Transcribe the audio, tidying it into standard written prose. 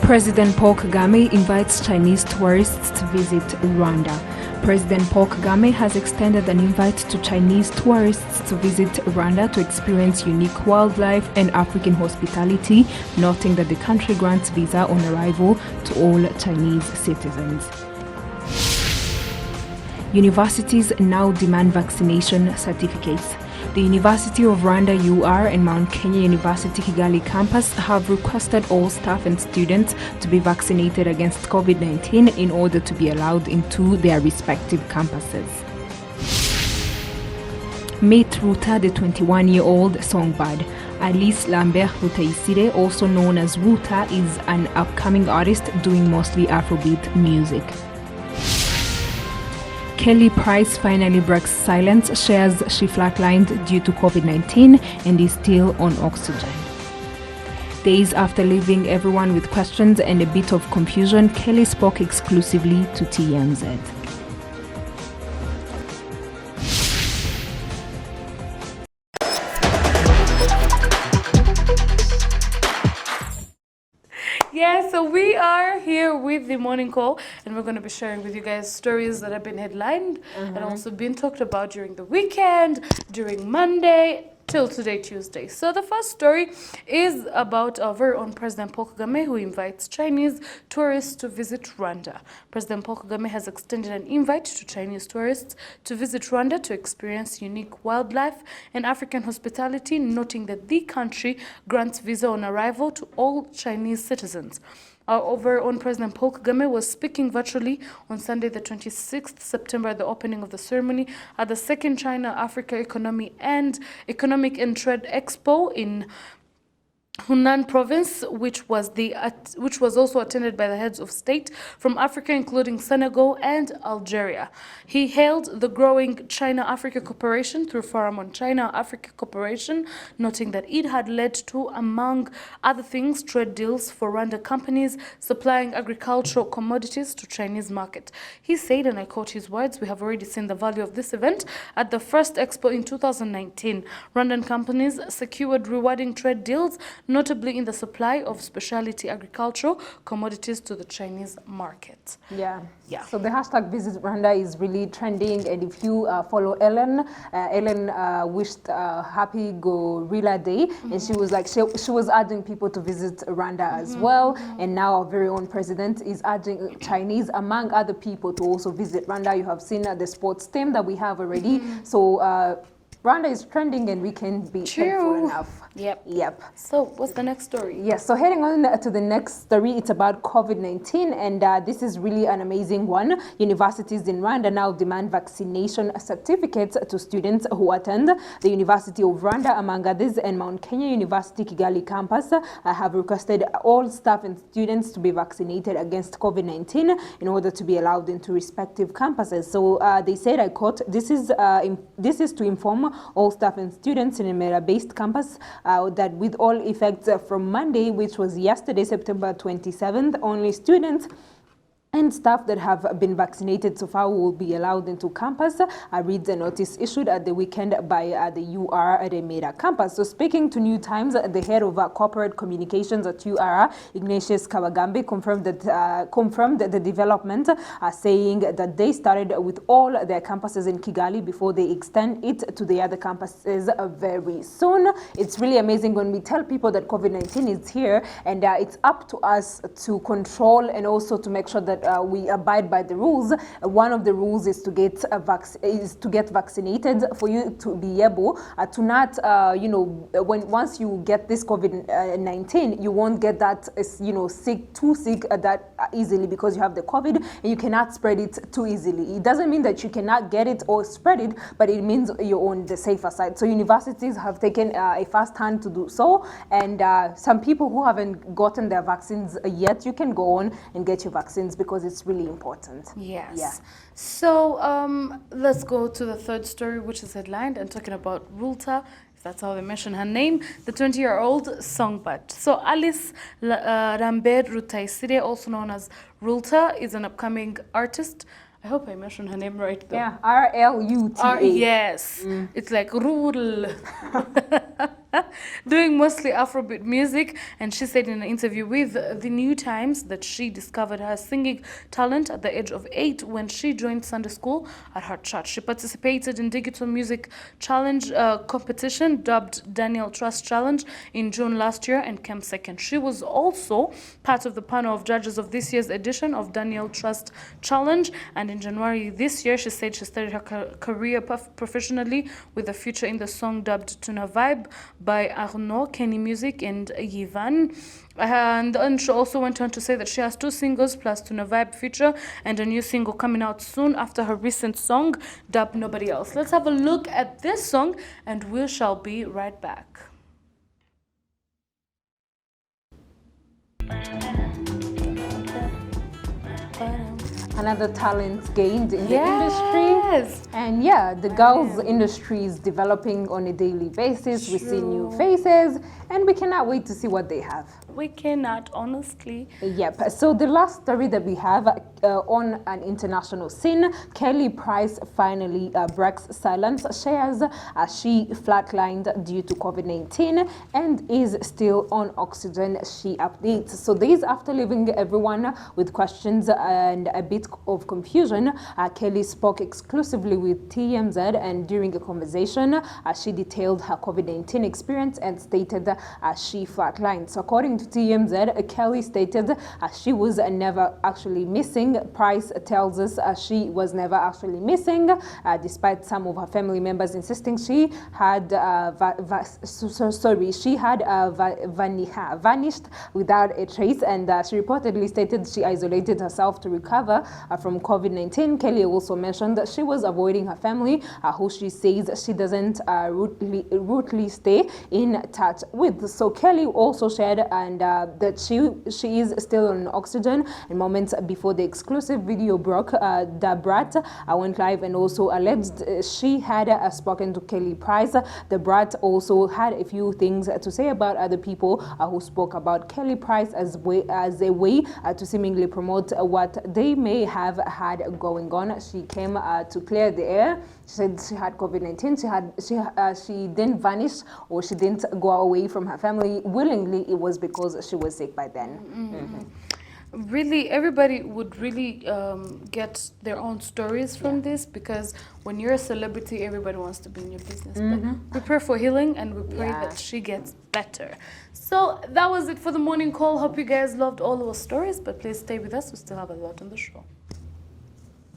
President Paul Kagame invites Chinese tourists to visit Rwanda. President Paul Kagame has extended an invite to Chinese tourists to visit Rwanda to experience unique wildlife and African hospitality, noting that the country grants visa on arrival to all Chinese citizens. Universities now demand vaccination certificates. The University of Rwanda UR and Mount Kenya University Kigali campus have requested all staff and students to be vaccinated against COVID-19 in order to be allowed into their respective campuses. Meet Ruta, the 21-year-old songbird. Alice Lambert Rutaisire, also known as Ruta, is an upcoming artist doing mostly Afrobeat music. Kelly Price finally breaks silence, shares she flatlined due to COVID-19 and is still on oxygen. Days after leaving everyone with questions and a bit of confusion, Kelly spoke exclusively to TMZ. Yeah, so we are here with the morning call, and we're going to be sharing with you guys stories that have been headlined and also been talked about during the weekend, during Monday till today, Tuesday. So the first story is about our very own President Paul Kagame, who invites Chinese tourists to visit Rwanda. President Paul Kagame has extended an invite to Chinese tourists to visit Rwanda to experience unique wildlife and African hospitality, noting that the country grants visa on arrival to all Chinese citizens. Our very own President Paul Kagame was speaking virtually on Sunday, the 26th September, at the opening of the ceremony at the second China-Africa Economic and Trade Expo in Hunan province, which was also attended by the heads of state from Africa, including Senegal and Algeria. He hailed the growing China-Africa cooperation through Forum on China-Africa Cooperation, noting that it had led to, among other things, trade deals for Rwanda companies supplying agricultural commodities to Chinese market. He said, and I quote his words, "We have already seen the value of this event at the first expo in 2019. Rwandan companies secured rewarding trade deals, notably in the supply of specialty agricultural commodities to the Chinese market." Yeah. So the hashtag Visit Rwanda is really trending, and if you follow Ellen, wished happy Gorilla Day, and she was like, she was urging people to visit Rwanda as well, and now our very own president is urging Chinese, among other people, to also visit Rwanda. You have seen the sports team that we have already, so Rwanda is trending, and we can be thankful enough. Yep. So what's the next story? Yes, so heading on to the next story, it's about COVID-19, and this is really an amazing one. Universities in Rwanda now demand vaccination certificates to students who attend the University of Rwanda, among others, and Mount Kenya University Kigali campus have requested all staff and students to be vaccinated against COVID-19 in order to be allowed into respective campuses. So they said, I quote, this is to inform all staff and students in a Mera-based campus that with all effects from Monday, which was yesterday, September 27th, only students and staff that have been vaccinated so far will be allowed into campus. I read the notice issued at the weekend by the UR at Remera campus. So speaking to New Times, the head of corporate communications at UR, Ignatius Kagame, confirmed the development, saying that they started with all their campuses in Kigali before they extend it to the other campuses very soon. It's really amazing when we tell people that COVID-19 is here, and it's up to us to control and also to make sure that we abide by the rules. One of the rules is to get vaccinated, for you to be able to not, once you get this COVID-19, you won't get that, too sick that easily, because you have the COVID and you cannot spread it too easily. It doesn't mean that you cannot get it or spread it, but it means you're on the safer side. So universities have taken a fast hand to do so, and some people who haven't gotten their vaccines yet, you can go on and get your vaccines, because it's really important. Yes. Yeah. So let's go to the third story, which is headlined and talking about Rulta, if that's how they mention her name, the 20-year-old songbird. So Alice Lambert Rutaisire, also known as Rulta, is an upcoming artist. I hope I mentioned her name right, though. Yeah, R-L-U-T-A. Yes. It's like Rul. doing mostly Afrobeat music. And she said in an interview with the New Times that she discovered her singing talent at the age of 8 when she joined Sunday school at her church. She participated in Digital Music Challenge competition dubbed Daniel Trust Challenge in June last year and came second. She was also part of the panel of judges of this year's edition of Daniel Trust Challenge, and in January this year she said she started her career professionally with a feature in the song dubbed Tuna Vibe by Arnaud, Kenny Music and Yivan. And she also went on to say that she has 2 singles plus Tuna Vibe feature and a new single coming out soon after her recent song dubbed Nobody Else. Let's have a look at this song and we shall be right back. Another talent gained in the Yes. industry. And yeah, the girls' industry is developing on a daily basis. We see new faces and we cannot wait to see what they have. We cannot, honestly. Yep. So the last story that we have on an international scene, Kelly Price finally breaks silence, shares she flatlined due to COVID-19 and is still on oxygen, she updates. So days after leaving everyone with questions and a bit of confusion, Kelly spoke exclusively with TMZ, and during a conversation, she detailed her COVID-19 experience and stated she flatlined. So according to TMZ, Kelly stated she was never actually missing. Price tells us she was never actually missing, despite some of her family members insisting she had vanished without a trace. And she reportedly stated she isolated herself to recover from COVID-19. Kelly also mentioned that she was avoiding her family, who she says she doesn't routinely stay in touch with. So Kelly also shared and that she is still on oxygen. And moments before the exclusive video broke, the Brat went live and also alleged she had spoken to Kelly Price. The Brat also had a few things to say about other people who spoke about Kelly Price as a way to seemingly promote what they may have had going on. She came to clear the air. She said she had COVID-19. She didn't vanish or she didn't go away from her family willingly. It was because she was sick by then. Really, everybody would really get their own stories from this, because when you're a celebrity, everybody wants to be in your business. But we pray for healing and we pray that she gets better. So that was it for the morning call. Hope you guys loved all our stories, but please stay with us. We still have a lot on the show.